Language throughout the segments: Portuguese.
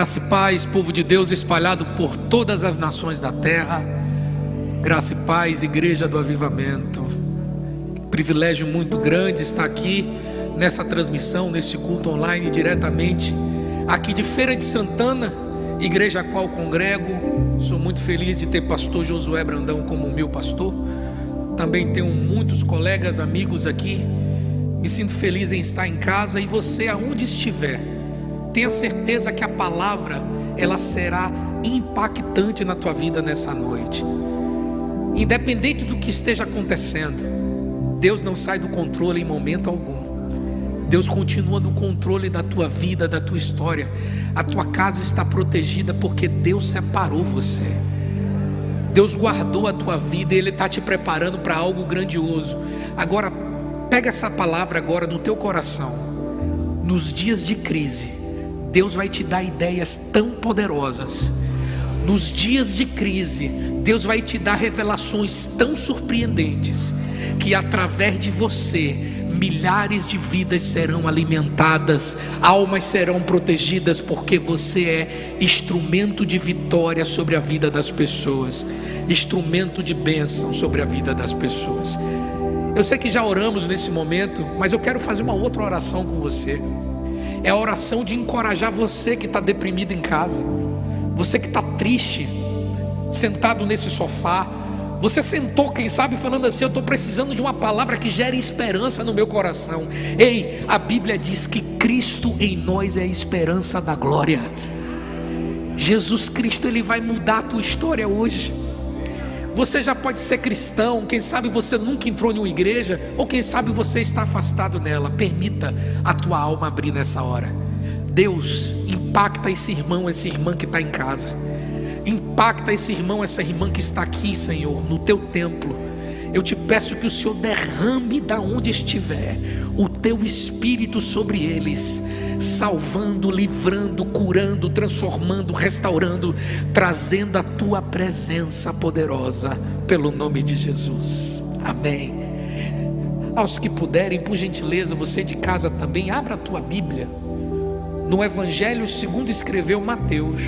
Graça e paz, povo de Deus espalhado por todas as nações da terra. Graça e paz, Igreja do Avivamento. Privilégio muito grande estar aqui nessa transmissão, nesse culto online, diretamente aqui de Feira de Santana, igreja a qual congrego. Sou muito feliz de ter pastor Josué Brandão como meu pastor. Também tenho muitos colegas, amigos aqui. Me sinto feliz em estar em casa. E você, aonde estiver, tenha certeza que a palavra, ela será impactante na tua vida nessa noite. Independente do que esteja acontecendo, Deus não sai do controle em momento algum. Deus continua no controle da tua vida, da tua história. A tua casa está protegida porque Deus separou você. Deus guardou a tua vida e Ele está te preparando para algo grandioso. Agora, pega essa palavra agora no teu coração. Nos dias de crise, Deus vai te dar ideias tão poderosas. Nos dias de crise, Deus vai te dar revelações tão surpreendentes, que através de você, milhares de vidas serão alimentadas, almas serão protegidas, porque você é instrumento de vitória sobre a vida das pessoas, instrumento de bênção sobre a vida das pessoas. Eu sei que já oramos nesse momento, mas eu quero fazer uma outra oração com você. É a oração de encorajar você que está deprimido em casa, você que está triste, sentado nesse sofá. Você sentou, quem sabe, falando assim: eu estou precisando de uma palavra que gere esperança no meu coração. Ei, a Bíblia diz que Cristo em nós é a esperança da glória. Jesus Cristo, Ele vai mudar a tua história hoje. Você já pode ser cristão, quem sabe você nunca entrou em uma igreja, ou quem sabe você está afastado nela. Permita a tua alma abrir nessa hora. Deus, impacta esse irmão, essa irmã que está em casa. Impacta esse irmão, essa irmã que está aqui, Senhor, no teu templo. Eu te peço que o Senhor derrame da onde estiver o teu Espírito sobre eles, salvando, livrando, curando, transformando, restaurando, trazendo a tua presença poderosa, pelo nome de Jesus, amém. Aos que puderem, por gentileza, você de casa também, abra a tua Bíblia no Evangelho segundo escreveu Mateus.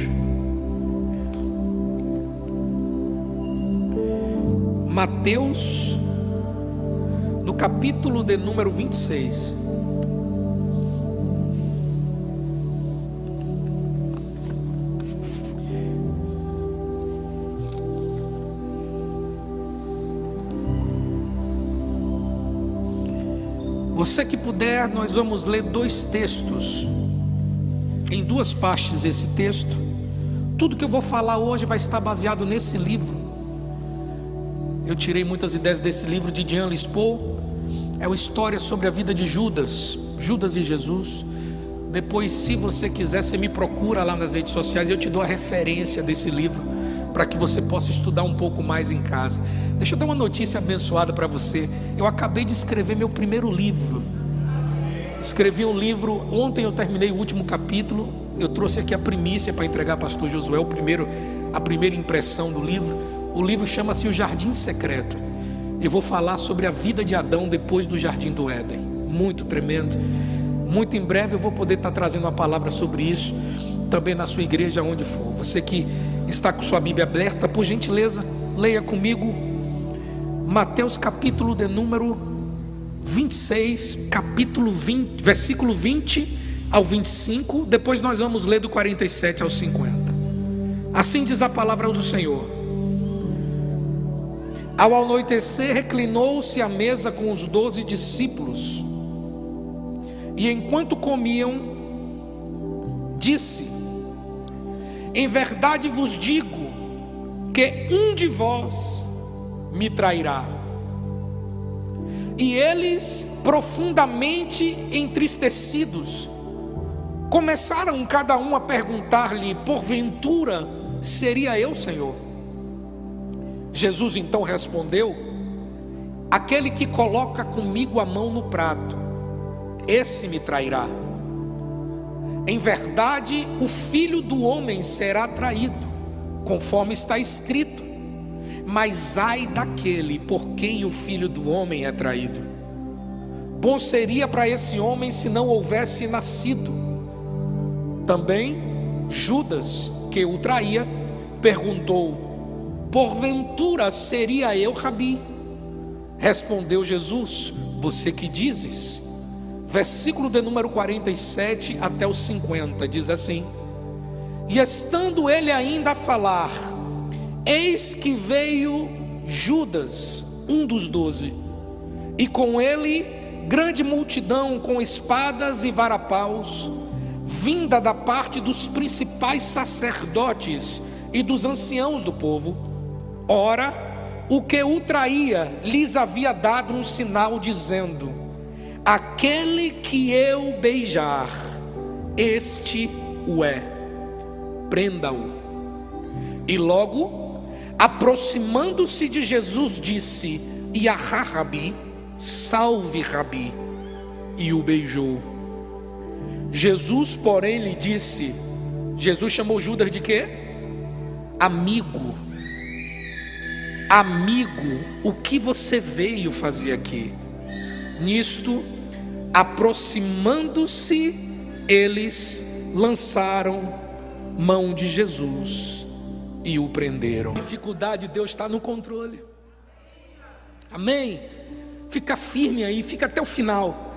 Mateus, no capítulo de número 26. Você que puder, nós vamos ler dois textos, em duas partes esse texto. Tudo que eu vou falar hoje vai estar baseado nesse livro. Eu tirei muitas ideias desse livro de Jean Lispoux. É uma história sobre a vida de Judas e Jesus. Depois, se você quiser, você me procura lá nas redes sociais, eu te dou a referência desse livro, para que você possa estudar um pouco mais em casa. Deixa eu dar uma notícia abençoada para você. Eu acabei de escrever meu primeiro livro. Escrevi um livro, ontem eu terminei o último capítulo. Eu trouxe aqui a primícia para entregar ao pastor Josué, a primeira impressão do livro. O livro chama-se O Jardim Secreto. Eu vou falar sobre a vida de Adão depois do Jardim do Éden. Muito tremendo. Muito em breve eu vou poder estar trazendo uma palavra sobre isso, também na sua igreja, onde for. Você que está com sua Bíblia aberta, por gentileza, leia comigo Mateus capítulo de número 26, capítulo 20, versículo 20 ao 25. Depois nós vamos ler do 47 ao 50. Assim diz a palavra do Senhor. Ao anoitecer, reclinou-se à mesa com os 12 discípulos, e enquanto comiam, disse: em verdade vos digo que um de vós me trairá. E eles, profundamente entristecidos, começaram cada um a perguntar-lhe: porventura seria eu, Senhor? Jesus então respondeu: aquele que coloca comigo a mão no prato, esse me trairá. Em verdade, o Filho do Homem será traído, conforme está escrito. Mas ai daquele por quem o Filho do Homem é traído. Bom seria para esse homem se não houvesse nascido. Também Judas, que o traía, perguntou: porventura seria eu, Rabi? Respondeu Jesus: você que dizes. Versículo de número 47 até o 50, diz assim: e estando ele ainda a falar, eis que veio Judas, um dos 12, e com ele grande multidão com espadas e varapaus, vinda da parte dos principais sacerdotes e dos anciãos do povo. Ora, o que o traía lhes havia dado um sinal, dizendo: aquele que eu beijar, este o é, prenda-o. E logo, aproximando-se de Jesus, disse: Iahá, Rabi, salve, Rabi, e o beijou. Jesus, porém, lhe disse, Jesus chamou Judas de quê? Amigo. Amigo, o que você veio fazer aqui? Nisto, aproximando-se, eles lançaram mão de Jesus e o prenderam. Dificuldade, Deus está no controle. Amém? Fica firme aí, fica até o final.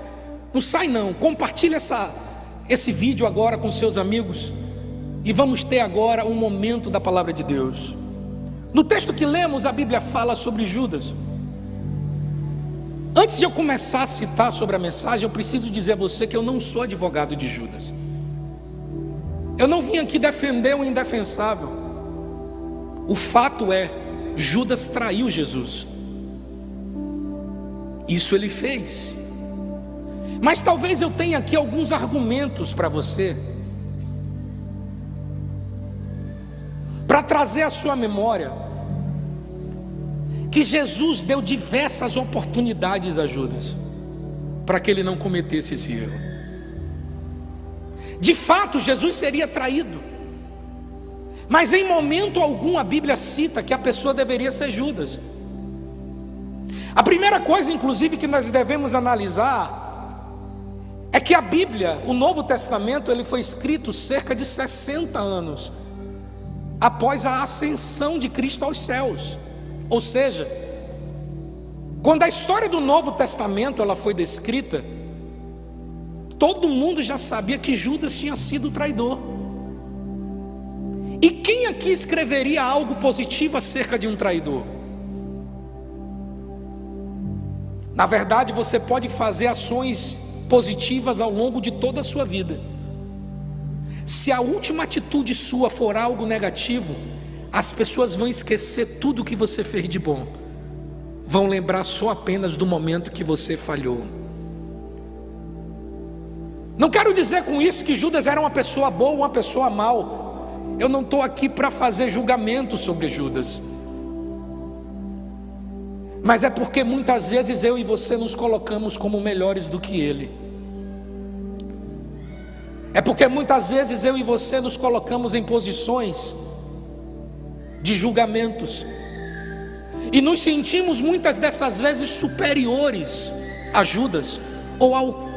Não sai não. Compartilha esse vídeo agora com seus amigos. E vamos ter agora um momento da palavra de Deus. No texto que lemos, a Bíblia fala sobre Judas. Antes de eu começar a citar sobre a mensagem, eu preciso dizer a você que eu não sou advogado de Judas. Eu não vim aqui defender o indefensável. O fato é, Judas traiu Jesus. Isso ele fez. Mas talvez eu tenha aqui alguns argumentos para você, para trazer à sua memória que Jesus deu diversas oportunidades a Judas para que ele não cometesse esse erro. De fato, Jesus seria traído, mas em momento algum a Bíblia cita que a pessoa deveria ser Judas. A primeira coisa, inclusive, que nós devemos analisar é que a Bíblia, o Novo Testamento, ele foi escrito cerca de 60 anos após a ascensão de Cristo aos céus. Ou seja, quando a história do Novo Testamento ela foi descrita, todo mundo já sabia que Judas tinha sido traidor. E quem aqui escreveria algo positivo acerca de um traidor? Na verdade, você pode fazer ações positivas ao longo de toda a sua vida. Se a última atitude sua for algo negativo, as pessoas vão esquecer tudo que você fez de bom, vão lembrar só apenas do momento que você falhou. Não quero dizer com isso que Judas era uma pessoa boa ou uma pessoa mal. Eu não estou aqui para fazer julgamento sobre Judas, mas é porque muitas vezes eu e você nos colocamos como melhores do que ele. É porque muitas vezes eu e você nos colocamos em posições de julgamentos e nos sentimos muitas dessas vezes superiores a Judas ou ao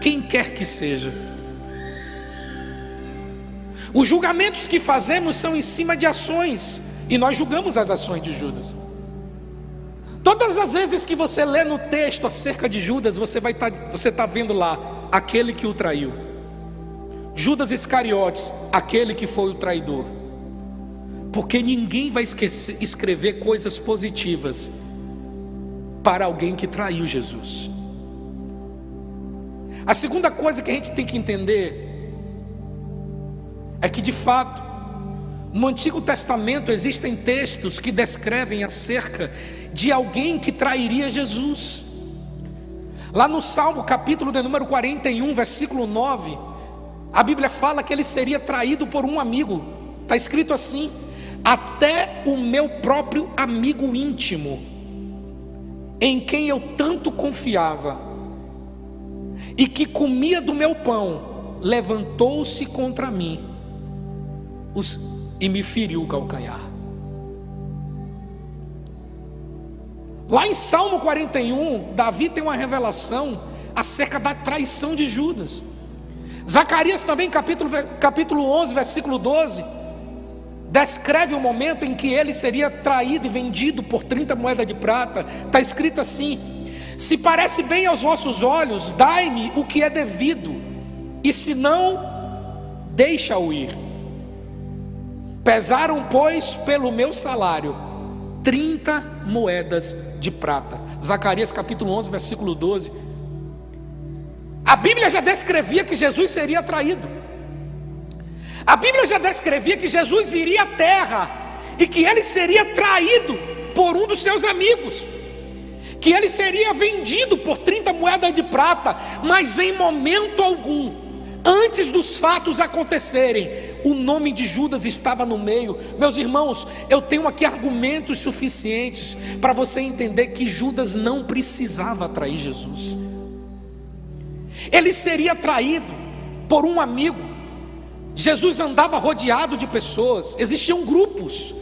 quem quer que seja. Os julgamentos que fazemos são em cima de ações, e nós julgamos as ações de Judas. Todas as vezes que você lê no texto acerca de Judas, você está vendo lá aquele que o traiu. Judas Iscariotes, aquele que foi o traidor. Porque ninguém vai escrever coisas positivas para alguém que traiu Jesus. A segunda coisa que a gente tem que entender é que, de fato, no Antigo Testamento existem textos que descrevem acerca de alguém que trairia Jesus. Lá no Salmo capítulo de número 41, versículo 9, a Bíblia fala que ele seria traído por um amigo. Está escrito assim: até o meu próprio amigo íntimo, em quem eu tanto confiava e que comia do meu pão, levantou-se contra mim e me feriu o calcanhar. Lá em Salmo 41, Davi tem uma revelação acerca da traição de Judas. Zacarias também, capítulo 11, versículo 12, descreve o momento em que ele seria traído e vendido por 30 moedas de prata. Está escrito assim: se parece bem aos vossos olhos, dai-me o que é devido, e se não, deixa-o ir. Pesaram, pois, pelo meu salário 30 moedas de prata. Zacarias capítulo 11, versículo 12. A Bíblia já descrevia que Jesus seria traído. A Bíblia já descrevia que Jesus viria à terra e que ele seria traído por um dos seus amigos, que ele seria vendido por 30 moedas de prata. Mas em momento algum, antes dos fatos acontecerem, o nome de Judas estava no meio. Meus irmãos, eu tenho aqui argumentos suficientes para você entender que Judas não precisava trair Jesus. Ele seria traído por um amigo. Jesus andava rodeado de pessoas, existiam grupos.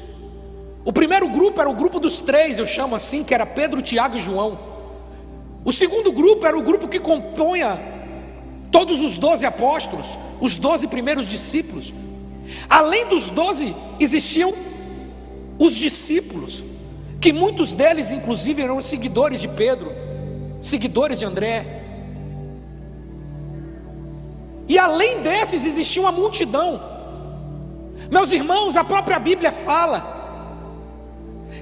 O primeiro grupo era o grupo dos 3, eu chamo assim, que era Pedro, Tiago e João. O segundo grupo era o grupo que compunha todos os 12 apóstolos, os 12 primeiros discípulos. Além dos 12, existiam os discípulos, que muitos deles inclusive eram seguidores de Pedro, seguidores de André. E além desses existia uma multidão. Meus irmãos, a própria Bíblia fala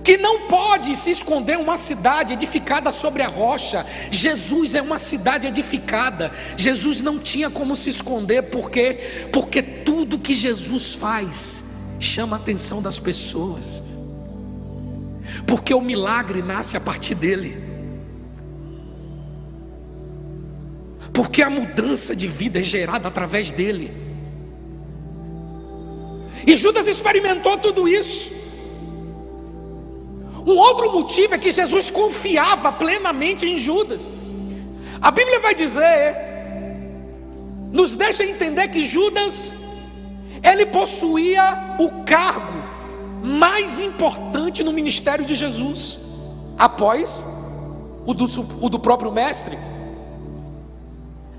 que não pode se esconder uma cidade edificada sobre a rocha. Jesus é uma cidade edificada. Jesus não tinha como se esconder, porque tudo que Jesus faz chama a atenção das pessoas, porque o milagre nasce a partir dele, porque a mudança de vida é gerada através dele. E Judas experimentou tudo isso. Um outro motivo é que Jesus confiava plenamente em Judas. A Bíblia vai dizer, nos deixa entender que Judas, ele possuía o cargo mais importante no ministério de Jesus, após o do próprio mestre.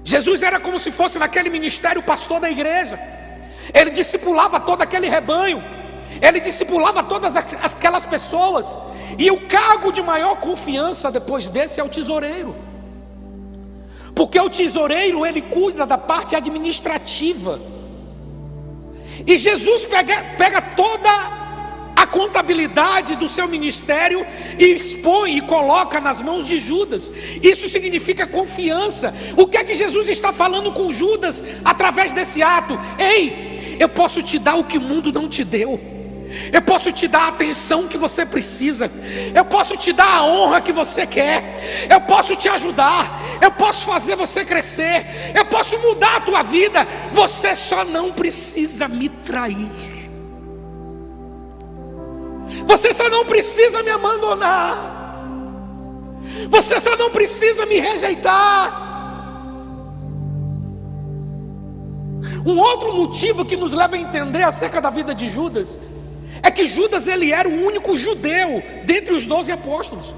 Jesus era como se fosse naquele ministério o pastor da igreja. Ele discipulava todo aquele rebanho, ele discipulava todas aquelas pessoas. E o cargo de maior confiança depois desse é o tesoureiro, porque o tesoureiro, ele cuida da parte administrativa. E Jesus pega toda a contabilidade do seu ministério e expõe e coloca nas mãos de Judas. Isso significa confiança. O que é que Jesus está falando com Judas através desse ato? Ei, eu posso te dar o que o mundo não te deu. Eu posso te dar a atenção que você precisa. Eu posso te dar a honra que você quer. Eu posso te ajudar. Eu posso fazer você crescer. Eu posso mudar a tua vida. Você só não precisa me trair. Você só não precisa me abandonar. Você só não precisa me rejeitar. Um outro motivo que nos leva a entender acerca da vida de Judas é que Judas, ele era o único judeu dentre os 12 apóstolos.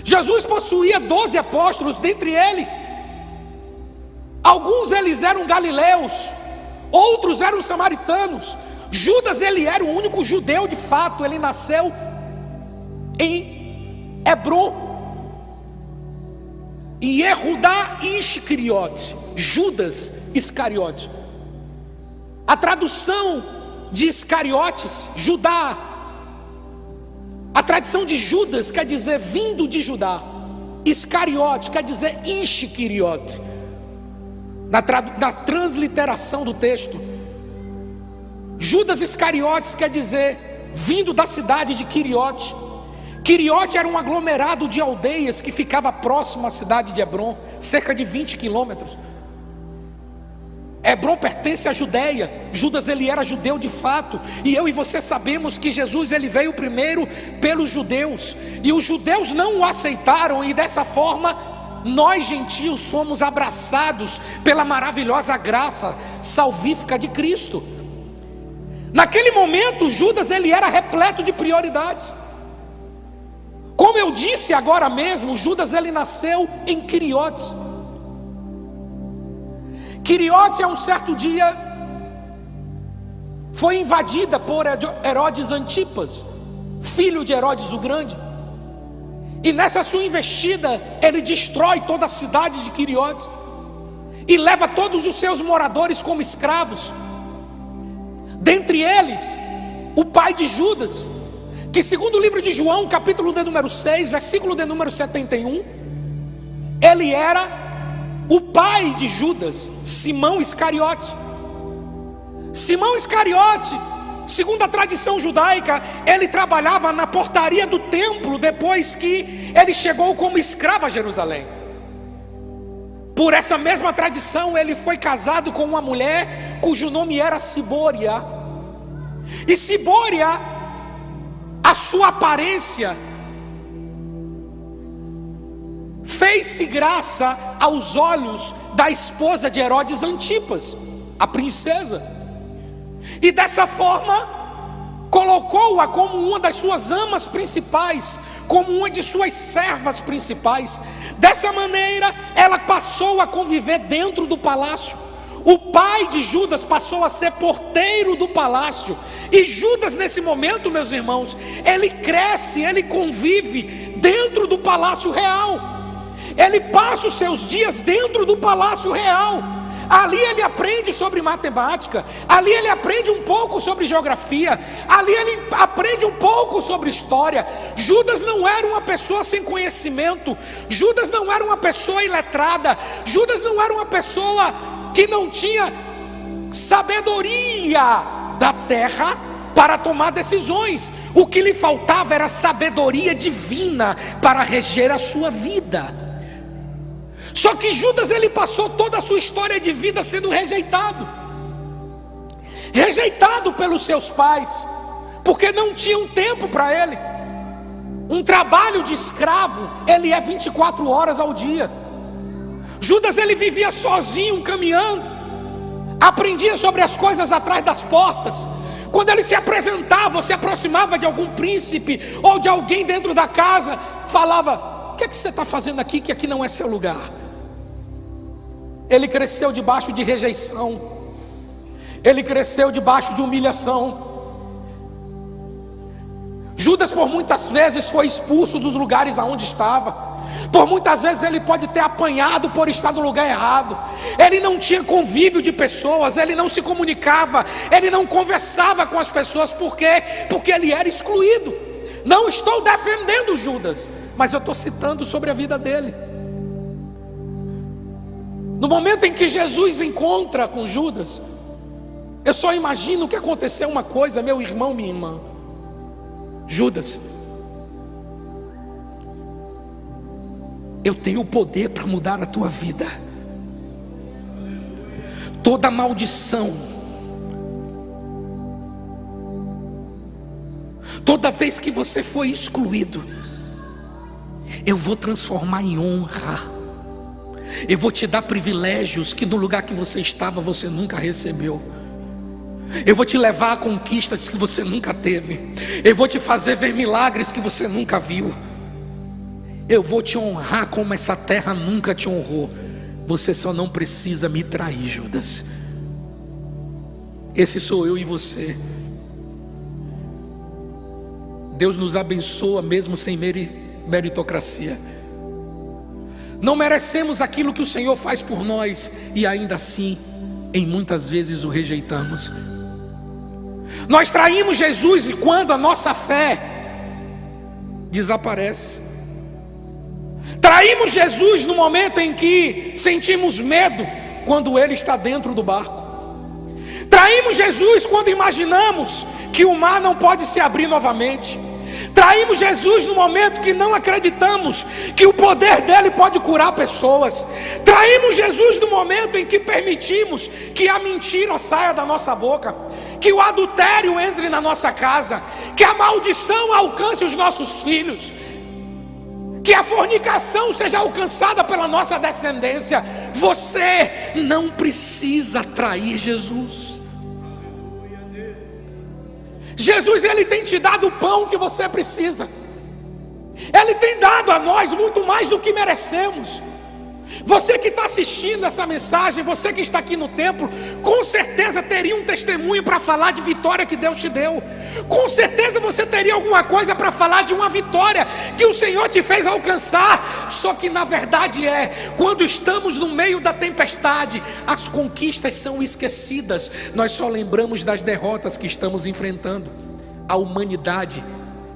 Jesus possuía 12 apóstolos, dentre eles alguns eles eram galileus, outros eram samaritanos. Judas, ele era o único judeu de fato. Ele nasceu em Hebron, em Yehudá Iscariote, Judas Iscariote. A tradução de Iscariotes, Judá. A tradição de Judas quer dizer vindo de Judá. Iscariote quer dizer Iscariote. Na transliteração do texto, Judas Iscariotes quer dizer vindo da cidade de Quiriote. Quiriote era um aglomerado de aldeias que ficava próximo à cidade de Hebron, cerca de 20 quilômetros. Hebron pertence à Judéia. Judas, ele era judeu de fato. E eu e você sabemos que Jesus, ele veio primeiro pelos judeus, e os judeus não o aceitaram. E dessa forma nós gentios fomos abraçados pela maravilhosa graça salvífica de Cristo. Naquele momento Judas, ele era repleto de prioridades. Como eu disse agora mesmo, Judas, ele nasceu em Quiriotes. Quiriote, a um certo dia, foi invadida por Herodes Antipas, filho de Herodes o Grande. E nessa sua investida, ele destrói toda a cidade de Quiriote e leva todos os seus moradores como escravos. Dentre eles, o pai de Judas, que segundo o livro de João, capítulo de número 6, versículo de número 71, ele era o pai de Judas, Simão Iscariote. Simão Iscariote, segundo a tradição judaica, ele trabalhava na portaria do templo depois que ele chegou como escravo a Jerusalém. Por essa mesma tradição, ele foi casado com uma mulher cujo nome era Sibória. E Sibória, a sua aparência fez-se graça aos olhos da esposa de Herodes Antipas, a princesa. E dessa forma, colocou-a como uma das suas amas principais, como uma de suas servas principais. Dessa maneira, ela passou a conviver dentro do palácio. O pai de Judas passou a ser porteiro do palácio. E Judas, nesse momento, meus irmãos, ele cresce, ele convive dentro do palácio real. Ele passa os seus dias dentro do palácio real. Ali ele aprende sobre matemática, ali ele aprende um pouco sobre geografia, ali ele aprende um pouco sobre história. Judas não era uma pessoa sem conhecimento, Judas não era uma pessoa iletrada, Judas não era uma pessoa que não tinha sabedoria da terra para tomar decisões. O que lhe faltava era sabedoria divina para reger a sua vida. Só que Judas, ele passou toda a sua história de vida sendo rejeitado pelos seus pais, porque não tinham tempo para ele. Um trabalho de escravo, ele é 24 horas ao dia. Judas, ele vivia sozinho, caminhando, aprendia sobre as coisas atrás das portas. Quando ele se apresentava ou se aproximava de algum príncipe ou de alguém dentro da casa, falava: o que é que você está fazendo aqui, que aqui não é seu lugar? Ele cresceu debaixo de rejeição, ele cresceu debaixo de humilhação. Judas por muitas vezes foi expulso dos lugares aonde estava. Por muitas vezes ele pode ter apanhado por estar no lugar errado. Ele não tinha convívio de pessoas, ele não se comunicava, ele não conversava com as pessoas. Por quê? Porque ele era excluído. Não estou defendendo Judas, mas eu estou citando sobre a vida dele. No momento em que Jesus encontra com Judas, eu só imagino que aconteceu uma coisa, meu irmão, minha irmã. Judas, eu tenho o poder para mudar a tua vida. Toda maldição, toda vez que você foi excluído, eu vou transformar em honra. Eu vou te dar privilégios que no lugar que você estava você nunca recebeu. Eu vou te levar a conquistas que você nunca teve. Eu vou te fazer ver milagres que você nunca viu. Eu vou te honrar como essa terra nunca te honrou. Você só não precisa me trair, Judas. Esse sou eu e você. Deus nos abençoa mesmo sem meritocracia. Não merecemos aquilo que o Senhor faz por nós, e ainda assim, em muitas vezes o rejeitamos. Nós traímos Jesus e quando a nossa fé desaparece. Traímos Jesus no momento em que sentimos medo, quando Ele está dentro do barco. Traímos Jesus quando imaginamos que o mar não pode se abrir novamente. Traímos Jesus no momento que não acreditamos que o poder dele pode curar pessoas. Traímos Jesus no momento em que permitimos que a mentira saia da nossa boca, que o adultério entre na nossa casa, que a maldição alcance os nossos filhos, que a fornicação seja alcançada pela nossa descendência. Você não precisa trair Jesus. Jesus, Ele tem te dado o pão que você precisa. Ele tem dado a nós muito mais do que merecemos. Você que está assistindo essa mensagem, você que está aqui no templo, com certeza teria um testemunho para falar de vitória que Deus te deu. Com certeza você teria alguma coisa para falar de uma vitória que o Senhor te fez alcançar. Só que na verdade quando estamos no meio da tempestade, as conquistas são esquecidas. Nós só lembramos das derrotas que estamos enfrentando. A humanidade,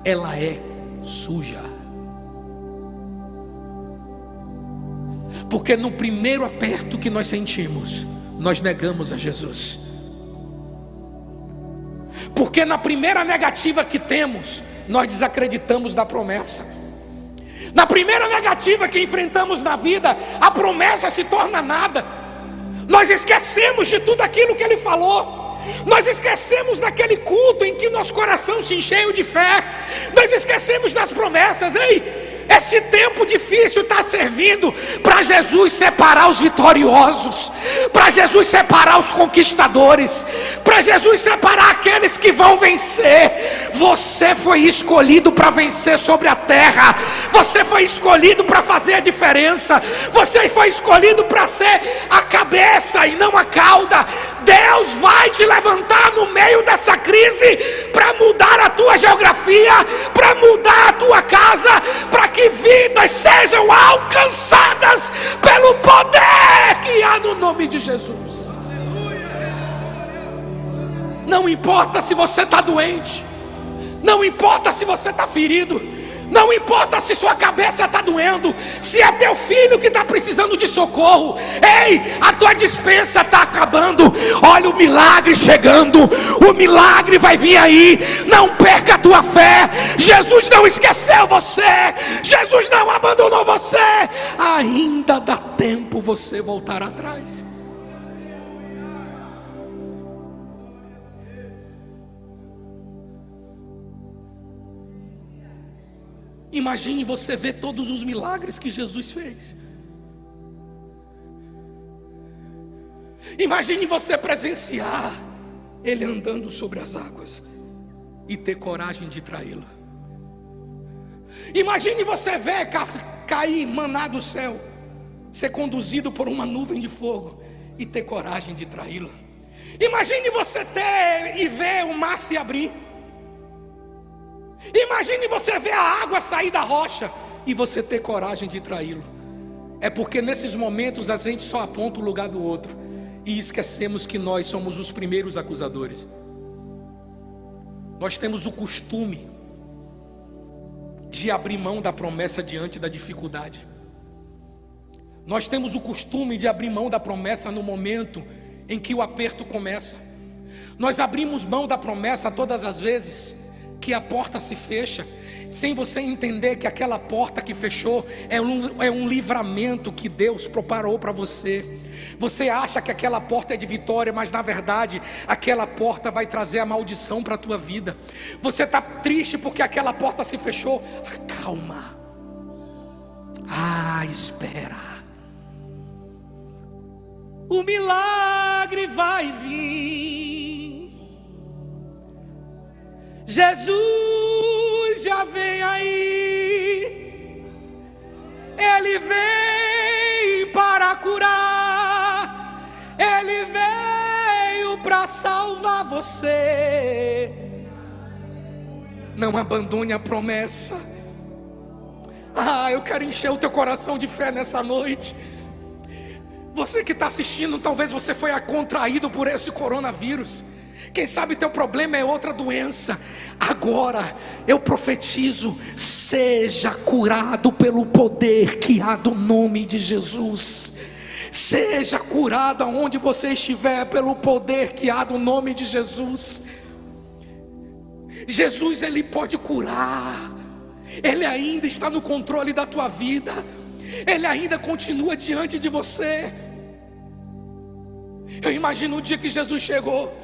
ela é suja. Porque no primeiro aperto que nós sentimos, nós negamos a Jesus. Porque na primeira negativa que temos, nós desacreditamos da promessa. Na primeira negativa que enfrentamos na vida, a promessa se torna nada. Nós esquecemos de tudo aquilo que Ele falou. Nós esquecemos daquele culto em que nosso coração se encheu de fé. Nós esquecemos das promessas. Ei, esse tempo difícil está servindo para Jesus separar os vitoriosos, para Jesus separar os conquistadores, para Jesus separar aqueles que vão vencer. Você foi escolhido para vencer sobre a terra. Você foi escolhido para fazer a diferença. Você foi escolhido para ser a cabeça e não a cauda. Deus vai te levantar no meio dessa crise para mudar a tua geografia, para mudar a tua casa, para que vidas sejam alcançadas pelo poder que há no nome de Jesus. Não importa se você está doente, não importa se você está ferido, não importa se sua cabeça está doendo, se é teu filho que está precisando de socorro. Ei, a tua dispensa está acabando. Olha o milagre chegando. O milagre vai vir aí. Não perca a tua fé. Jesus não esqueceu você. Jesus não abandonou você. Ainda dá tempo você voltar atrás. Imagine você ver todos os milagres que Jesus fez. Imagine você presenciar Ele andando sobre as águas e ter coragem de traí-lo. Imagine você ver cair maná do céu, ser conduzido por uma nuvem de fogo e ter coragem de traí-lo. Imagine você ter e ver o mar se abrir. Imagine você ver a água sair da rocha e você ter coragem de traí-lo. É porque nesses momentos a gente só aponta o lugar do outro e esquecemos que nós somos os primeiros acusadores. Nós temos o costume de abrir mão da promessa diante da dificuldade. Nós temos o costume de abrir mão da promessa no momento em que o aperto começa. Nós abrimos mão da promessa todas as vezes que a porta se fecha, sem você entender que aquela porta que fechou é um livramento que Deus preparou para você. Você acha que aquela porta é de vitória, mas na verdade aquela porta vai trazer a maldição para a tua vida. Você está triste porque aquela porta se fechou. Acalma. Espera. O milagre vai vir. Jesus já vem aí. Ele vem para curar. Ele veio para salvar você. Não abandone a promessa. Eu quero encher o teu coração de fé nessa noite. Você que está assistindo, talvez você foi contraído por esse coronavírus. Quem sabe teu problema é outra doença. Agora eu profetizo: seja curado pelo poder que há do nome de Jesus. Seja curado aonde você estiver pelo poder que há do nome de Jesus. Jesus, Ele pode curar. Ele ainda está no controle da tua vida. Ele ainda continua diante de você. Eu imagino o dia que Jesus chegou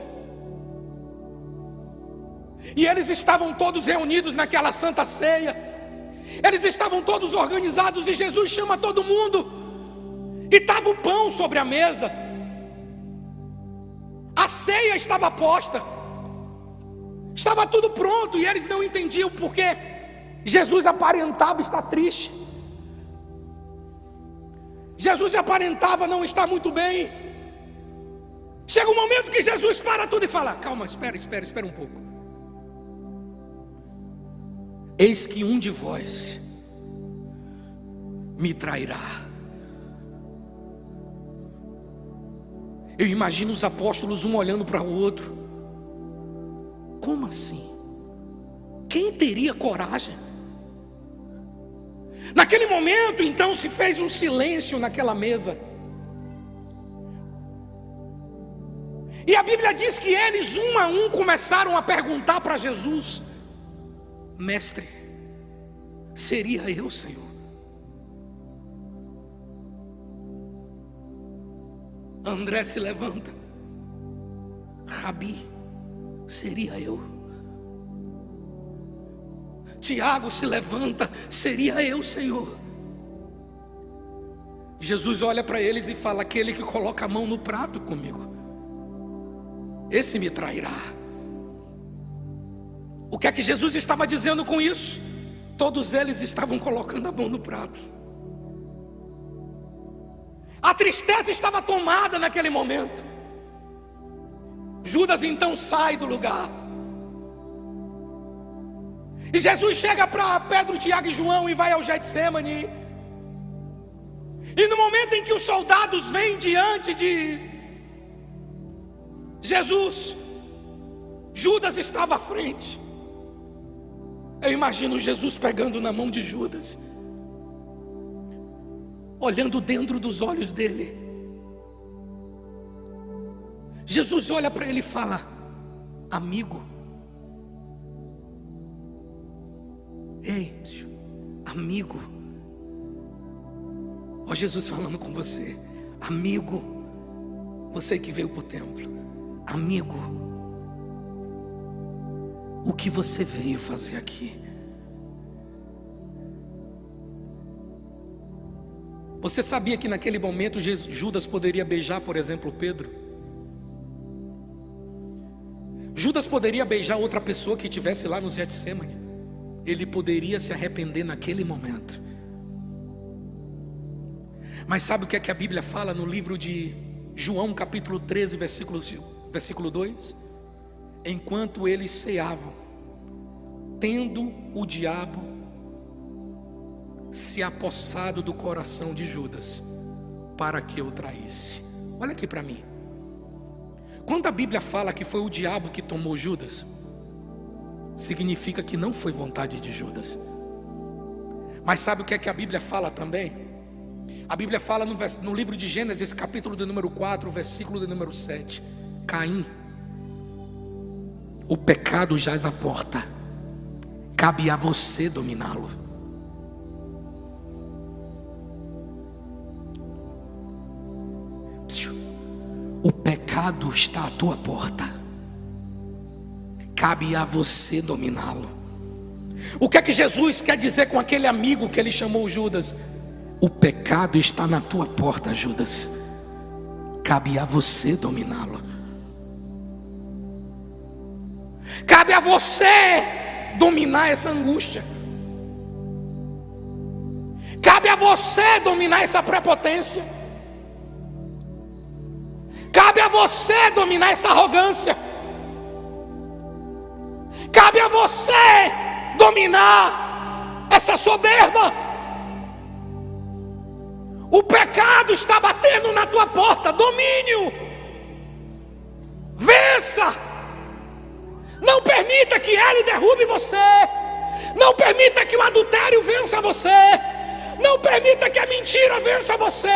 e eles estavam todos reunidos naquela santa ceia. Eles estavam todos organizados e Jesus chama todo mundo. E estava o pão sobre a mesa. A ceia estava posta. Estava tudo pronto e eles não entendiam porque Jesus aparentava estar triste. Jesus aparentava não estar muito bem. Chega um momento que Jesus para tudo e fala: calma, espera um pouco. Eis que um de vós me trairá. Eu imagino os apóstolos um olhando para o outro. Como assim? Quem teria coragem? Naquele momento, então, se fez um silêncio naquela mesa. E a Bíblia diz que eles, um a um, começaram a perguntar para Jesus: mestre, seria eu, Senhor? André se levanta: Rabi, seria eu. Tiago se levanta: seria eu, Senhor. Jesus olha para eles e fala: aquele que coloca a mão no prato comigo, esse me trairá. O que é que Jesus estava dizendo com isso? Todos eles estavam colocando a mão no prato. A tristeza estava tomada naquele momento. Judas então sai do lugar. E Jesus chega para Pedro, Tiago e João e vai ao Getsêmani. E no momento em que os soldados vêm diante de Jesus, Judas estava à frente. Eu imagino Jesus pegando na mão de Judas, olhando dentro dos olhos dele. Jesus olha para ele e fala: amigo. Ei, amigo. Ó, Jesus falando com você: amigo, você que veio para o templo, amigo, o que você veio fazer aqui? Você sabia que naquele momento Judas poderia beijar, por exemplo, Pedro? Judas poderia beijar outra pessoa que estivesse lá no Getsêmani. Ele poderia se arrepender naquele momento. Mas sabe o que é que a Bíblia fala no livro de João, capítulo 13, versículo 2? Enquanto eles ceavam, tendo o diabo se apossado do coração de Judas, para que o traísse. Olha aqui para mim. Quando a Bíblia fala que foi o diabo que tomou Judas, significa que não foi vontade de Judas. Mas sabe o que é que a Bíblia fala também? A Bíblia fala no livro de Gênesis, capítulo de número 4, versículo de número 7. Caim, o pecado jaz à porta, cabe a você dominá-lo. O pecado está à tua porta, cabe a você dominá-lo. O que é que Jesus quer dizer com aquele amigo que ele chamou Judas? O pecado está na tua porta, Judas, cabe a você dominá-lo. Cabe a você dominar essa angústia. Cabe a você dominar essa prepotência. Cabe a você dominar essa arrogância. Cabe a você dominar essa soberba. O pecado está batendo na tua porta. Domínio. Vença. Não permita que ele derrube você. Não permita que o adultério vença você. Não permita que a mentira vença você.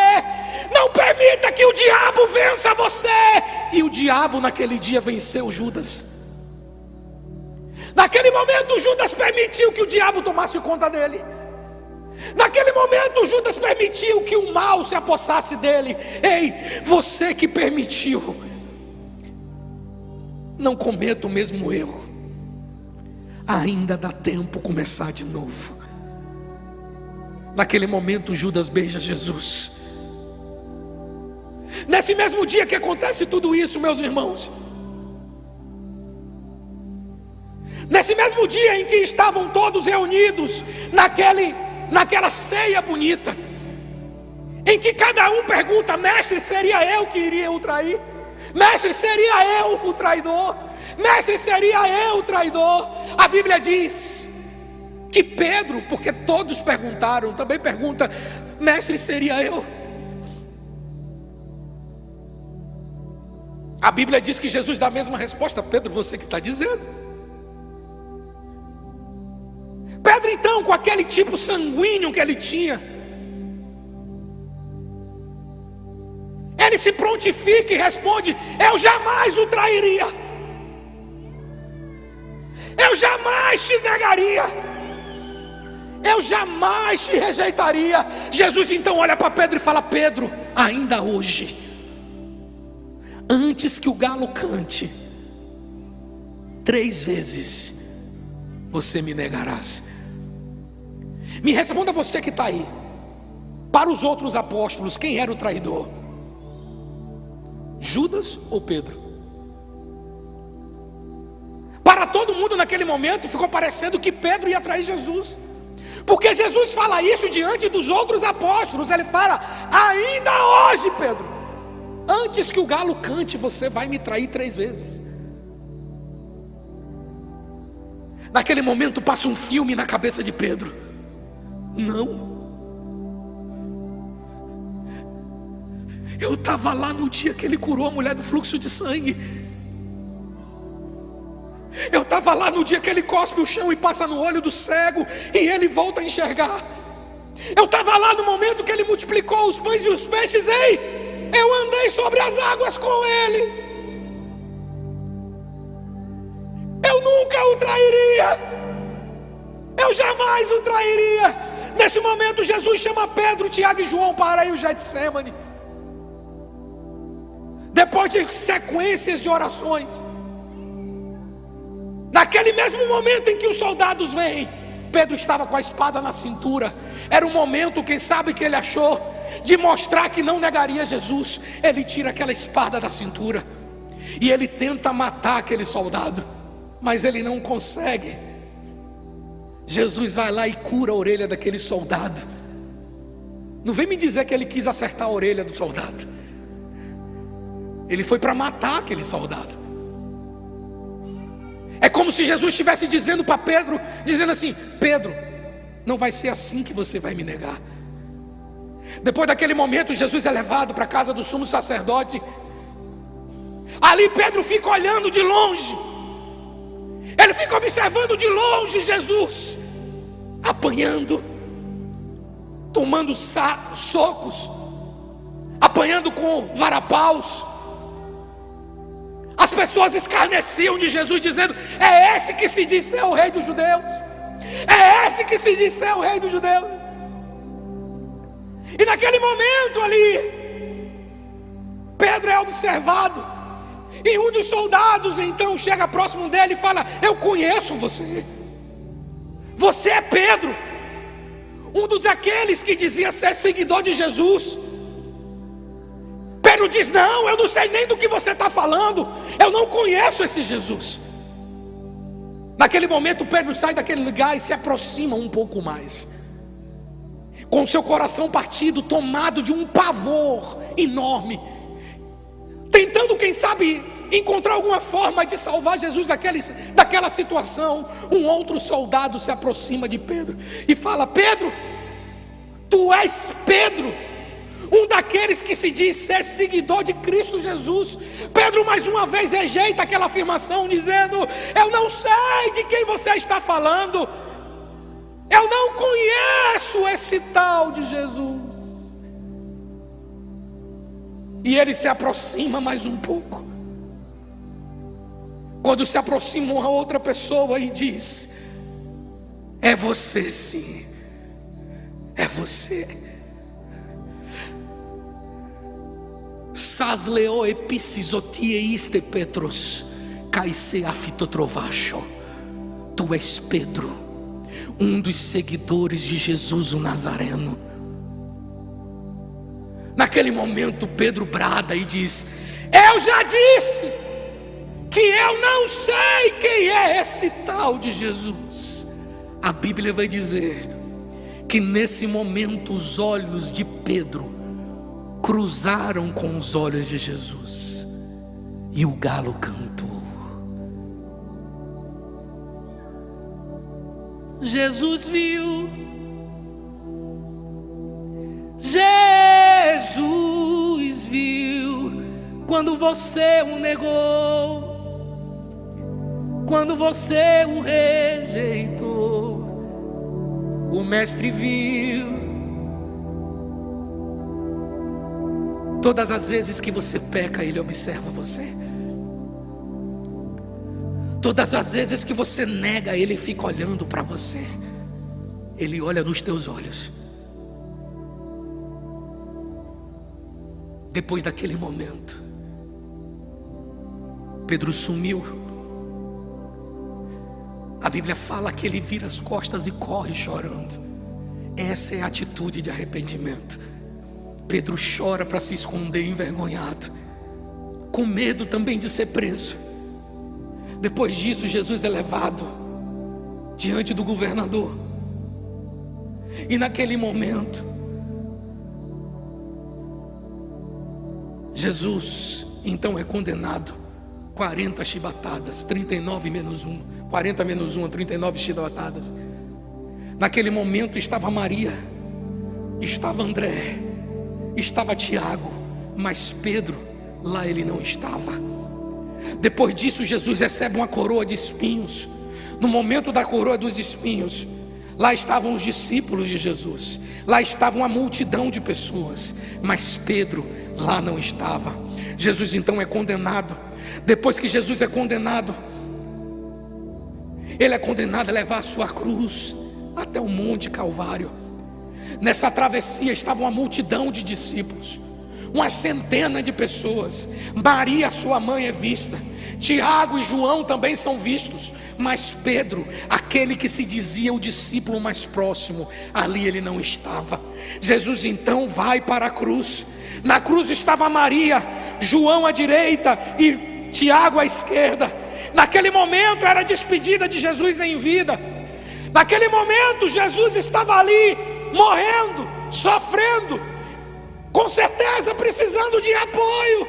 Não permita que o diabo vença você. E o diabo naquele dia venceu Judas. Naquele momento Judas permitiu que o diabo tomasse conta dele. Naquele momento Judas permitiu que o mal se apossasse dele. Ei, você que permitiu, não cometa o mesmo erro. Ainda dá tempo começar de novo. Naquele momento Judas beija Jesus. Nesse mesmo dia que acontece tudo isso, meus irmãos, nesse mesmo dia em que estavam todos reunidos naquela ceia bonita, em que cada um pergunta: mestre, seria eu que iria o trair? Mestre, seria eu o traidor? Mestre, seria eu o traidor? A Bíblia diz que Pedro, porque todos perguntaram, também pergunta: mestre, seria eu? A Bíblia diz que Jesus dá a mesma resposta: Pedro, você que está dizendo. Pedro, então, com aquele tipo sanguíneo que ele tinha, ele se prontifica e responde: eu jamais o trairia, eu jamais te negaria, eu jamais te rejeitaria. Jesus então olha para Pedro e fala: Pedro, ainda hoje, antes que o galo cante, 3 vezes você me negarás. Me responda você que está aí. Para os outros apóstolos, quem era o traidor? Judas ou Pedro? Para todo mundo naquele momento ficou parecendo que Pedro ia trair Jesus, porque Jesus fala isso diante dos outros apóstolos. Ele fala: ainda hoje, Pedro, antes que o galo cante, você vai me trair 3 vezes. Naquele momento passa um filme na cabeça de Pedro: não, eu estava lá no dia que ele curou a mulher do fluxo de sangue, eu estava lá no dia que ele cospe o chão e passa no olho do cego e ele volta a enxergar, eu estava lá no momento que ele multiplicou os pães e os peixes. Ei, eu andei sobre as águas com ele, eu nunca o trairia, eu jamais o trairia. Nesse momento Jesus chama Pedro, Tiago e João para ir ao Getsemane. Depois de sequências de orações, naquele mesmo momento em que os soldados vêm, Pedro estava com a espada na cintura. Era um momento, quem sabe, que ele achou de mostrar que não negaria Jesus. Ele tira aquela espada da cintura e ele tenta matar aquele soldado, mas ele não consegue. Jesus vai lá e cura a orelha daquele soldado. Não vem me dizer que ele quis acertar a orelha do soldado. Ele foi para matar aquele soldado. É como se Jesus estivesse dizendo para Pedro, dizendo assim: Pedro, não vai ser assim que você vai me negar. Depois daquele momento, Jesus é levado para a casa do sumo sacerdote. Ali Pedro fica olhando de longe, ele fica observando de longe Jesus apanhando, tomando socos, apanhando com varapaus. As pessoas escarneciam de Jesus, dizendo: é esse que se diz ser o rei dos judeus, é esse que se diz ser o rei dos judeus. E naquele momento ali, Pedro é observado, e um dos soldados então chega próximo dele e fala: eu conheço você, você é Pedro, um dos aqueles que dizia ser seguidor de Jesus. Pedro diz: não, eu não sei nem do que você está falando, eu não conheço esse Jesus. Naquele momento Pedro sai daquele lugar e se aproxima um pouco mais, com seu coração partido, tomado de um pavor enorme, tentando, quem sabe, encontrar alguma forma de salvar Jesus daquela situação. Um outro soldado se aproxima de Pedro e fala: Pedro, tu és Pedro, um daqueles que se diz ser seguidor de Cristo Jesus. Pedro mais uma vez rejeita aquela afirmação, dizendo: eu não sei de quem você está falando, eu não conheço esse tal de Jesus. E ele se aproxima mais um pouco. Quando se aproxima uma outra pessoa e diz: é você sim, é você. Sas leo episizotie Petros, caise afitotrovacho. Tu és Pedro, um dos seguidores de Jesus o Nazareno. Naquele momento Pedro brada e diz: eu já disse que eu não sei quem é esse tal de Jesus. A Bíblia vai dizer que nesse momento os olhos de Pedro cruzaram com os olhos de Jesus e o galo cantou. Jesus viu, Jesus viu quando você o negou, quando você o rejeitou. O Mestre viu. Todas as vezes que você peca, Ele observa você. Todas as vezes que você nega, Ele fica olhando para você. Ele olha nos teus olhos. Depois daquele momento, Pedro sumiu. A Bíblia fala que ele vira as costas e corre chorando. Essa é a atitude de arrependimento. Pedro chora para se esconder envergonhado, com medo também de ser preso. Depois disso, Jesus é levado diante do governador. E naquele momento, Jesus então é condenado 40 chibatadas, 39 menos 1, 40 menos 1, 39 chibatadas. Naquele momento estava Maria, estava André, estava Tiago, mas Pedro, lá ele não estava. Depois disso, Jesus recebe uma coroa de espinhos. No momento da coroa dos espinhos, lá estavam os discípulos de Jesus, lá estava uma multidão de pessoas, mas Pedro lá não estava. Jesus então é condenado. Depois que Jesus é condenado, ele é condenado a levar a sua cruz até o Monte Calvário. Nessa travessia estava uma multidão de discípulos, uma centena de pessoas. Maria, sua mãe, é vista. Tiago e João também são vistos. Mas Pedro, aquele que se dizia o discípulo mais próximo, ali ele não estava. Jesus então vai para a cruz. Na cruz estava Maria, João à direita e Tiago à esquerda. Naquele momento era a despedida de Jesus em vida. Naquele momento Jesus estava ali, morrendo, sofrendo, com certeza precisando de apoio.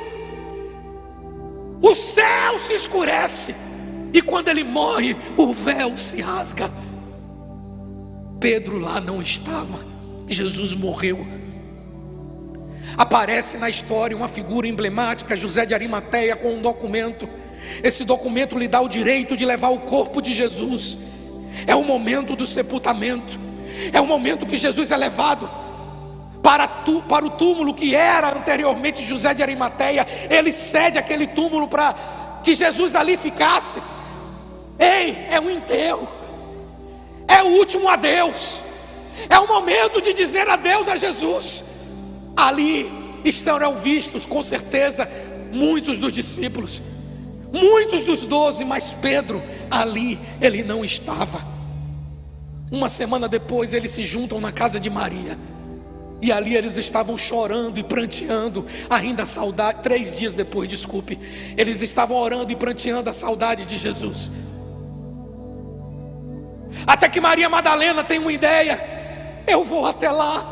O céu se escurece, e quando ele morre, o véu se rasga. Pedro lá não estava, Jesus morreu. Aparece na história uma figura emblemática, José de Arimateia, com um documento. Esse documento lhe dá o direito de levar o corpo de Jesus. É o momento do sepultamento. É o momento que Jesus é levado para o túmulo que era anteriormente José de Arimateia. Ele cede aquele túmulo para que Jesus ali ficasse. Ei, é um enterro, é o último adeus, é o momento de dizer adeus a Jesus. Ali estarão vistos com certeza muitos dos discípulos, muitos dos 12, mas Pedro ali ele não estava. Uma semana depois eles se juntam na casa de Maria, e ali eles estavam chorando e pranteando ainda a saudade. 3 dias depois, desculpe, eles estavam orando e pranteando a saudade de Jesus. Até que Maria Madalena tem uma ideia: eu vou até lá,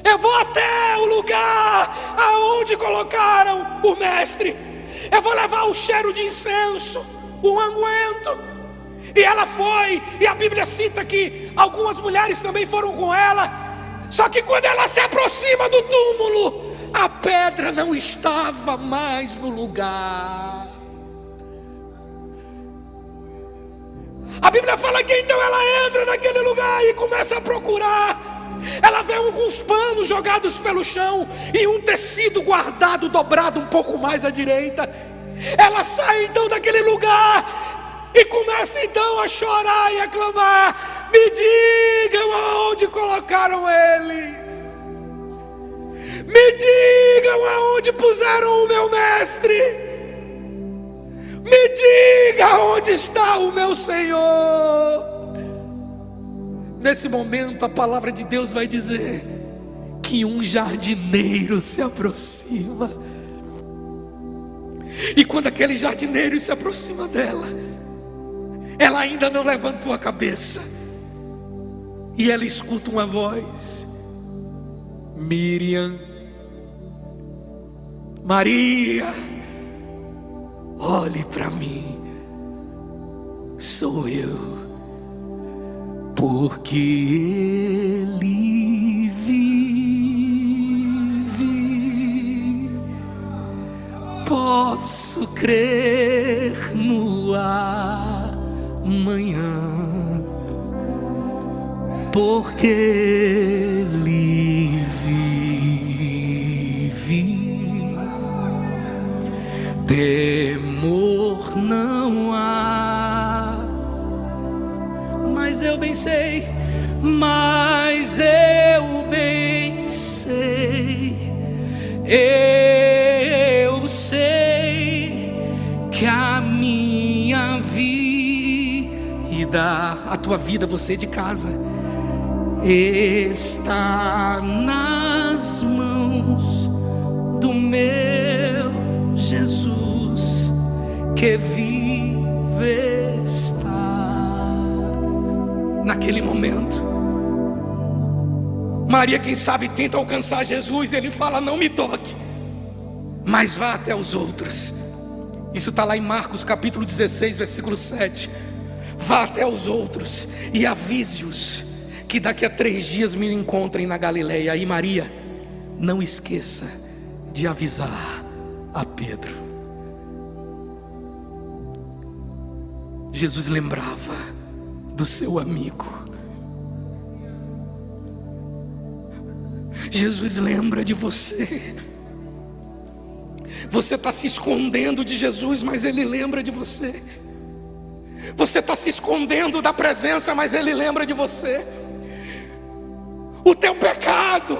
eu vou até o lugar aonde colocaram o mestre, eu vou levar o cheiro de incenso, o unguento. E ela foi, e a Bíblia cita que algumas mulheres também foram com ela. Só que quando ela se aproxima do túmulo, a pedra não estava mais no lugar. A Bíblia fala que então ela entra naquele lugar e começa a procurar. Ela vê alguns panos jogados pelo chão e um tecido guardado, dobrado um pouco mais à direita. Ela sai então daquele lugar e começa então a chorar e a clamar: me digam aonde colocaram ele, me digam aonde puseram o meu mestre, me diga onde está o meu Senhor. Nesse momento a palavra de Deus vai dizer que um jardineiro se aproxima. E quando aquele jardineiro se aproxima dela, ela ainda não levantou a cabeça, e ela escuta uma voz: Miriam, Maria, olhe para mim, sou eu, porque Ele vive. Posso crer no amanhã, porque Ele vive. Temor não há, mas eu bem sei, eu sei que a minha vida, a tua vida, você de casa, está nas mãos do meu Jesus, que vive está. Naquele momento, Maria, quem sabe, tenta alcançar Jesus. Ele fala: não me toque, mas vá até os outros. Isso está lá em Marcos capítulo 16, versículo 7. Vá até os outros e avise-os que daqui a 3 dias me encontrem na Galileia. E Maria, não esqueça de avisar a Pedro. Jesus lembrava do seu amigo. Jesus lembra de você. Você está se escondendo de Jesus, mas Ele lembra de você. Você está se escondendo da presença, mas Ele lembra de você. O teu pecado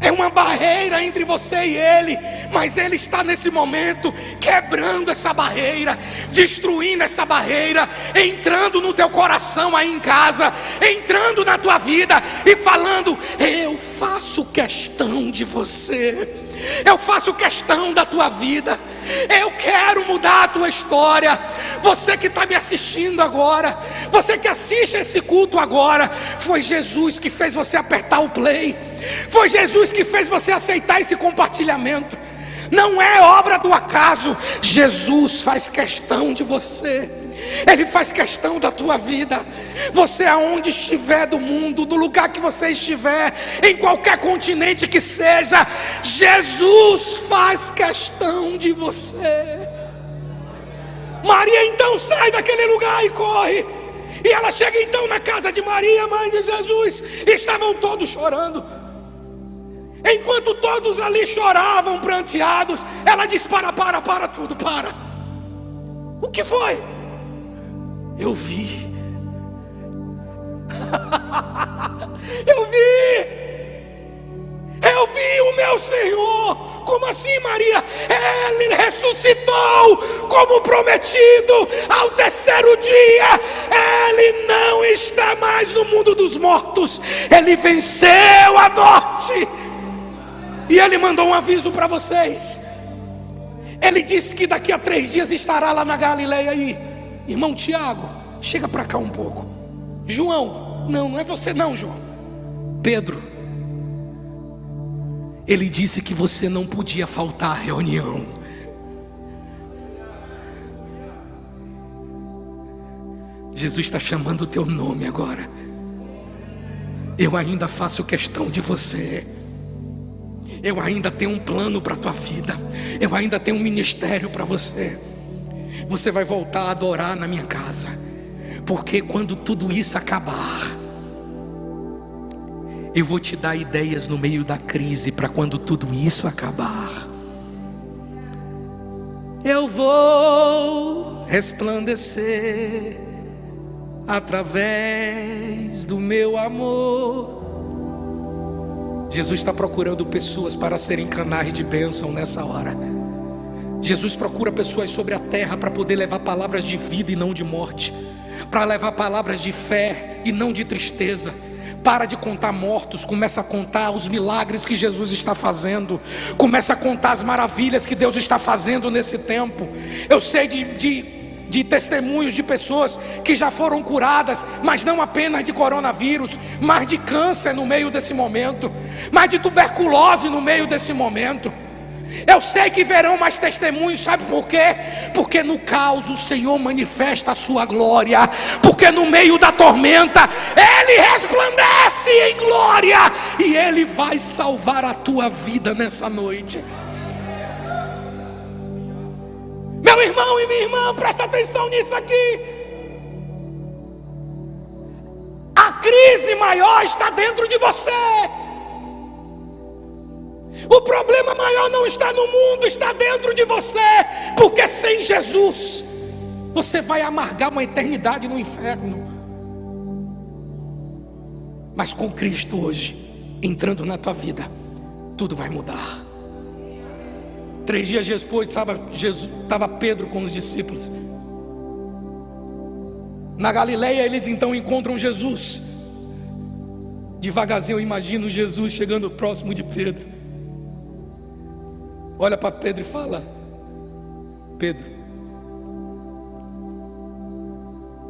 é uma barreira entre você e Ele, mas Ele está nesse momento quebrando essa barreira, destruindo essa barreira, entrando no teu coração aí em casa, entrando na tua vida e falando: eu faço questão de você, eu faço questão da tua vida, eu quero mudar a tua história. Você que está me assistindo agora, você que assiste esse culto agora, foi Jesus que fez você apertar o play, foi Jesus que fez você aceitar esse compartilhamento. Não é obra do acaso. Jesus faz questão de você, Ele faz questão da tua vida. Você aonde estiver do mundo, do lugar que você estiver, em qualquer continente que seja, Jesus faz questão de você. Maria então sai daquele lugar e corre. E ela chega então na casa de Maria, mãe de Jesus. E estavam todos chorando. Enquanto todos ali choravam, pranteados, ela diz: para tudo, para. O que foi? Eu vi. Eu vi o meu Senhor. Como assim, Maria? Ele ressuscitou como prometido ao 3º dia. Ele não está mais no mundo dos mortos. Ele venceu a morte. E Ele mandou um aviso para vocês. Ele disse que daqui a 3 dias estará lá na Galileia aí. Irmão Tiago, chega para cá um pouco. João, não é você não, João. Pedro, Ele disse que você não podia faltar à reunião. Jesus está chamando o teu nome agora. Eu ainda faço questão de você. Eu ainda tenho um plano para a tua vida. Eu ainda tenho um ministério para você. Você vai voltar a adorar na minha casa, porque quando tudo isso acabar, eu vou te dar ideias no meio da crise, para quando tudo isso acabar, eu vou resplandecer através do meu amor. Jesus está procurando pessoas para serem canais de bênção nessa hora. Jesus procura pessoas sobre a terra para poder levar palavras de vida e não de morte, para levar palavras de fé e não de tristeza. Para de contar mortos, começa a contar os milagres que Jesus está fazendo, começa a contar as maravilhas que Deus está fazendo nesse tempo. Eu sei de testemunhos de pessoas que já foram curadas, mas não apenas de coronavírus, mas de câncer no meio desse momento, mas de tuberculose no meio desse momento. Eu sei que verão mais testemunhos, sabe por quê? Porque no caos o Senhor manifesta a sua glória, porque no meio da tormenta Ele resplandece em glória, e Ele vai salvar a tua vida nessa noite. Meu irmão e minha irmã, presta atenção nisso aqui. A crise maior está dentro de você. O problema maior não está no mundo, está dentro de você. Porque sem Jesus você vai amargar uma eternidade no inferno. Mas com Cristo hoje entrando na tua vida, tudo vai mudar. 3 dias depois estava Pedro com os discípulos. Na Galileia eles então encontram Jesus. Devagarzinho eu imagino Jesus chegando próximo de Pedro. Olha para Pedro e fala: Pedro,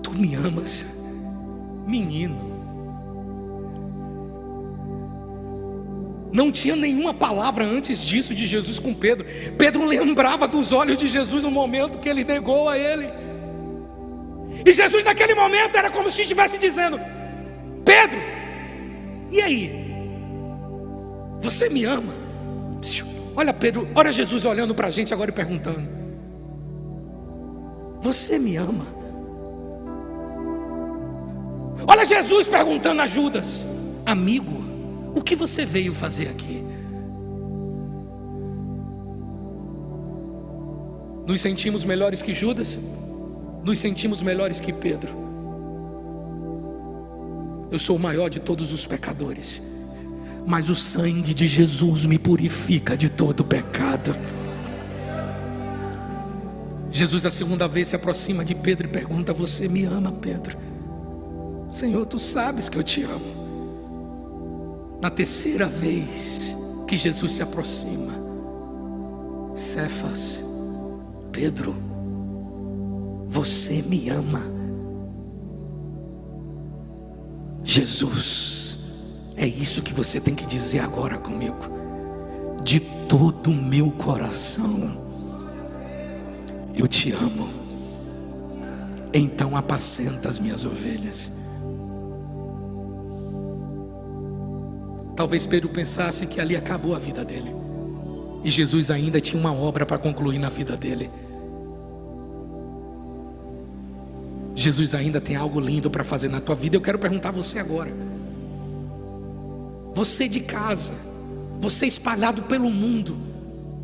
tu me amas, menino. Não tinha nenhuma palavra antes disso de Jesus com Pedro. Pedro lembrava dos olhos de Jesus no momento que ele negou a ele. E Jesus naquele momento era como se estivesse dizendo: Pedro, e aí? Você me ama? Olha Pedro, olha Jesus olhando para a gente agora e perguntando: você me ama? Olha Jesus perguntando a Judas: amigo, o que você veio fazer aqui? Nos sentimos melhores que Judas? Nos sentimos melhores que Pedro? Eu sou o maior de todos os pecadores, mas o sangue de Jesus me purifica de todo pecado. Jesus a segunda vez se aproxima de Pedro e pergunta: você me ama, Pedro? Senhor, tu sabes que eu te amo. Na terceira vez que Jesus se aproxima: Cefas, Pedro, você me ama? Jesus, é isso que você tem que dizer agora comigo. De todo o meu coração, eu te amo. Então apacenta as minhas ovelhas. Talvez Pedro pensasse que ali acabou a vida dele, e Jesus ainda tinha uma obra para concluir na vida dele. Jesus ainda tem algo lindo para fazer na tua vida. Eu quero perguntar a você agora, você de casa, você espalhado pelo mundo,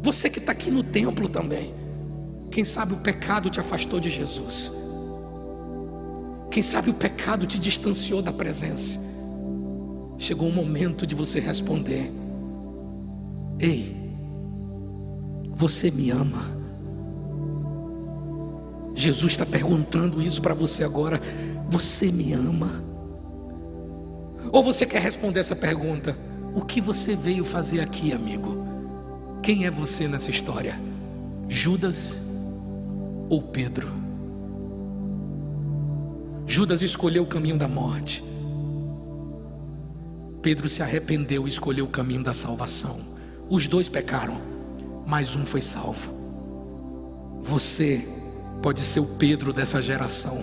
você que está aqui no templo também, quem sabe o pecado te afastou de Jesus, quem sabe o pecado te distanciou da presença. Chegou o momento de você responder: ei, você me ama? Jesus está perguntando isso para você agora: você me ama? Ou você quer responder essa pergunta: o que você veio fazer aqui, amigo? Quem é você nessa história? Judas ou Pedro? Judas escolheu o caminho da morte, Pedro se arrependeu e escolheu o caminho da salvação. Os dois pecaram, mas um foi salvo. Você pode ser o Pedro dessa geração.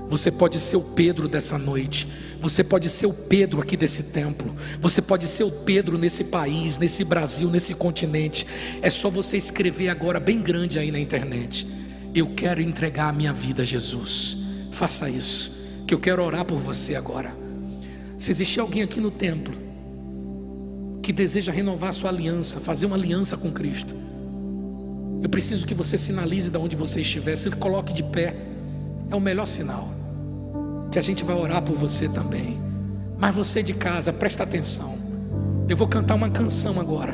Você pode ser o Pedro dessa noite. Você pode ser o Pedro aqui desse templo. Você pode ser o Pedro nesse país, nesse Brasil, nesse continente. É só você escrever agora bem grande aí na internet: eu quero entregar a minha vida a Jesus. Faça isso, que eu quero orar por você agora. Se existe alguém aqui no templo que deseja renovar sua aliança, fazer uma aliança com Cristo, eu preciso que você sinalize de onde você estiver, se coloque de pé. É o melhor sinal, que a gente vai orar por você também. Mas você de casa, presta atenção. Eu vou cantar uma canção agora.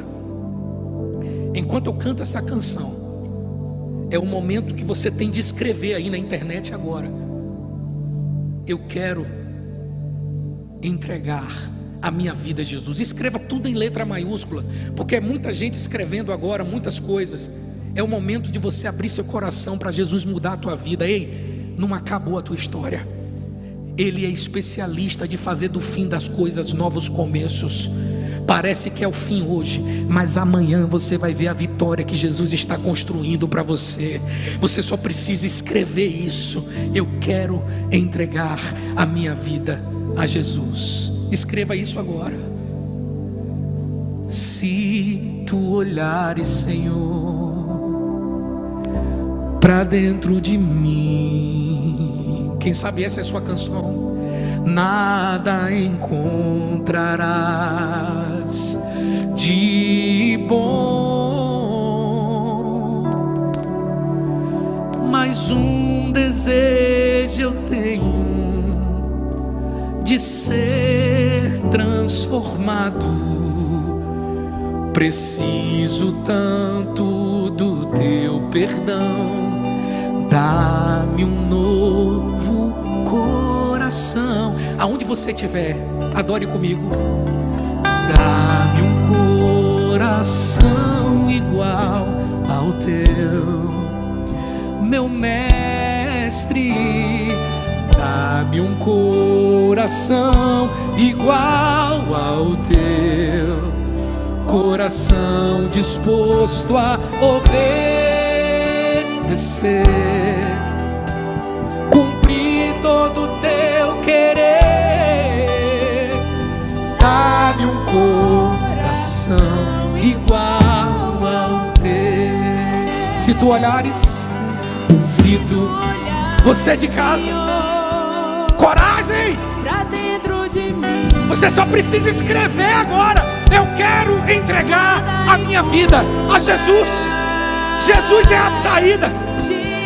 Enquanto eu canto essa canção, é o momento que você tem de escrever aí na internet agora: eu quero entregar a minha vida a Jesus. Escreva tudo em letra maiúscula, porque é muita gente escrevendo agora muitas coisas. É o momento de você abrir seu coração para Jesus mudar a tua vida. Ei, não acabou a tua história. Ele é especialista de fazer do fim das coisas novos começos. Parece que é o fim hoje, mas amanhã você vai ver a vitória que Jesus está construindo para você. Você só precisa escrever isso: eu quero entregar a minha vida a Jesus. Escreva isso agora. Se tu olhares, Senhor, para dentro de mim, quem sabe essa é a sua canção, nada encontrarás de bom, mas um desejo eu tenho de ser transformado. Preciso tanto do teu perdão, dá-me um novo coração. Aonde você estiver, adore comigo. Dá-me um coração igual ao teu, meu mestre. Dá-me um coração igual ao teu, coração disposto a obedecer, cumprir todo o teu querer. Dá-me um coração igual ao teu. Se tu olhares, se tu, você de casa, coragem pra dentro de mim. Você só precisa escrever agora: eu quero entregar a minha vida a Jesus. Jesus é a saída,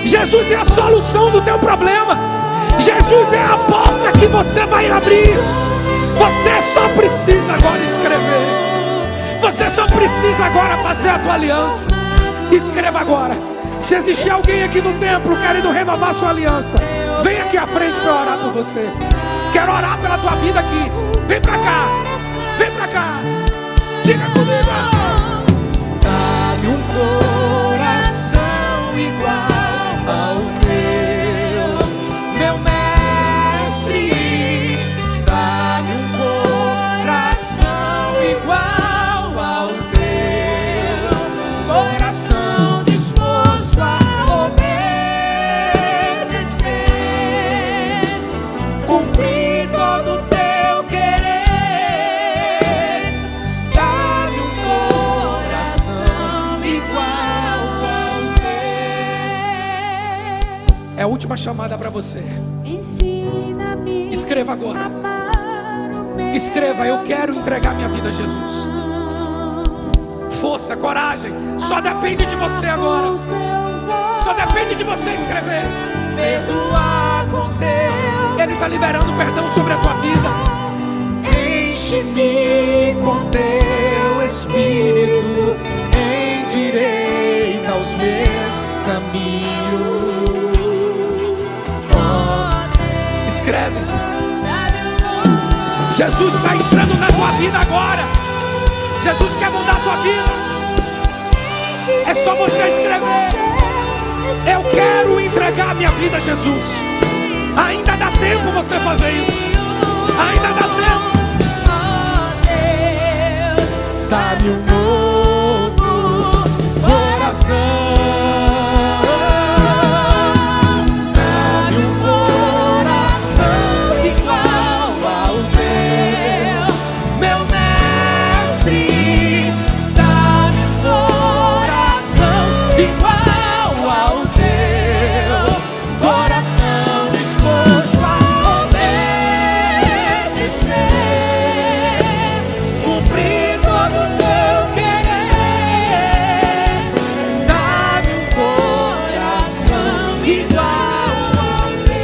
Jesus é a solução do teu problema, Jesus é a porta que você vai abrir. Você só precisa agora escrever, você só precisa agora fazer a tua aliança. Escreva agora. Se existir alguém aqui no templo querendo renovar sua aliança, vem aqui à frente para orar por você. Quero orar pela tua vida aqui. Vem para cá, vem para cá. Diga comigo: dá-me um coração igual ao teu, meu mestre. Dá-me um coração igual ao teu, coração disposto a obedecer, cumprir todo o teu querer. Dá-me um coração igual ao teu. É a última chamada para você. Ensina-me. Escreva agora. Escreva: eu quero entregar minha vida a Jesus. Força, coragem. Só depende de você agora. Só depende de você escrever. Perdoar com teu. Ele está liberando perdão sobre a tua vida. Enche-me com teu Espírito, endireita os meus caminhos. Escreve. Jesus está entrando na tua vida agora. Jesus quer mudar a tua vida. É só você escrever: eu quero entregar minha vida a Jesus. Ainda dá tempo você fazer isso. Ainda dá tempo. Dá-me um novo coração. Dá-me um coração igual ao teu, meu mestre. Dá-me um coração igual ao teu, coração disposto a obedecer, cumprir todo o teu querer. Dá-me um coração igual ao teu.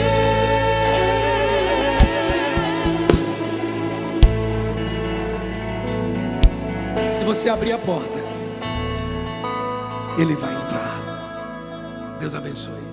Se você abrir a porta, Ele vai entrar. Deus abençoe.